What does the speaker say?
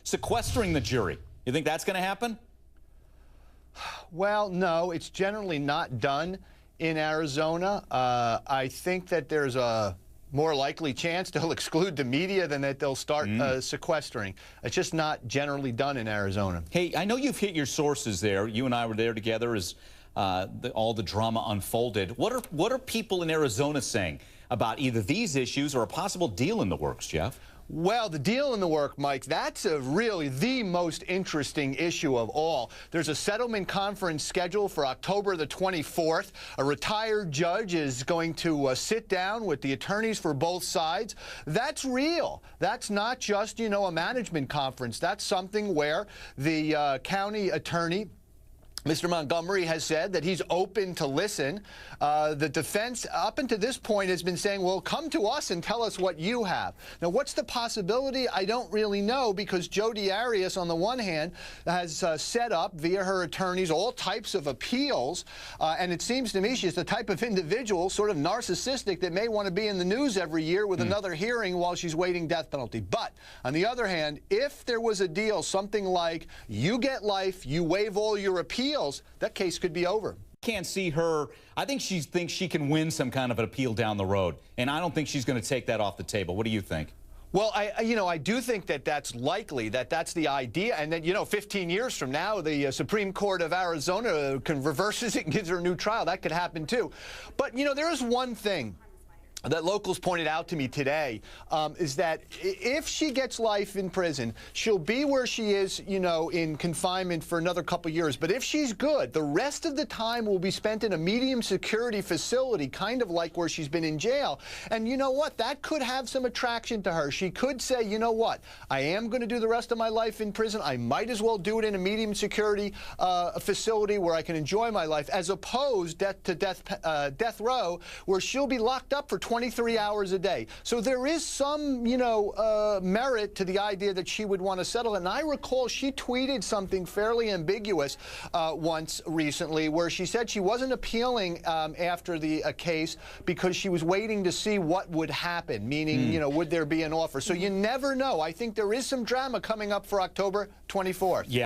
sequestering the jury. You think that's going to happen? Well, no, it's generally not done in Arizona. I think that there's a more likely chance they'll exclude the media than that they'll start sequestering. It's just not generally done in Arizona. Hey, I know you've hit your sources there. You and I were there together as all the drama unfolded. What are people in Arizona saying about either these issues or a possible deal in the works, Jeff? Well, the deal in the work, Mike, that's really the most interesting issue of all. There's a settlement conference scheduled for October the 24th. A retired judge is going to sit down with the attorneys for both sides. That's real. That's not just, you know, a management conference. That's something where the county attorney, Mr. Montgomery, has said that he's open to listen. The defense, up until this point, has been saying, well, come to us and tell us what you have. Now, what's the possibility? I don't really know, because Jodi Arias, on the one hand, has set up, via her attorneys, all types of appeals. And it seems to me she's the type of individual, sort of narcissistic, that may want to be in the news every year with another hearing while she's waiting death penalty. But, on the other hand, if there was a deal, something like you get life, you waive all your appeals, that case could be over. Can't see her. I think she thinks she can win some kind of an appeal down the road, and I don't think she's going to take that off the table. What do you think? Well, I do think that that's likely, that that's the idea, and that, 15 years from now, the Supreme Court of Arizona reverses it and gives her a new trial. That could happen too. But, there is one thing that locals pointed out to me today, is that if she gets life in prison, she'll be where she is, in confinement for another couple years. But if she's good, the rest of the time will be spent in a medium security facility, kind of like where she's been in jail. And you know what? That could have some attraction to her. She could say, you know what? I am going to do the rest of my life in prison. I might as well do it in a medium security facility where I can enjoy my life, as opposed to death row, where she'll be locked up for 23 hours a day. So there is some, merit to the idea that she would want to settle. And I recall she tweeted something fairly ambiguous once recently, where she said she wasn't appealing after the case because she was waiting to see what would happen, meaning, would there be an offer? So you never know. I think there is some drama coming up for October 24th. Yeah.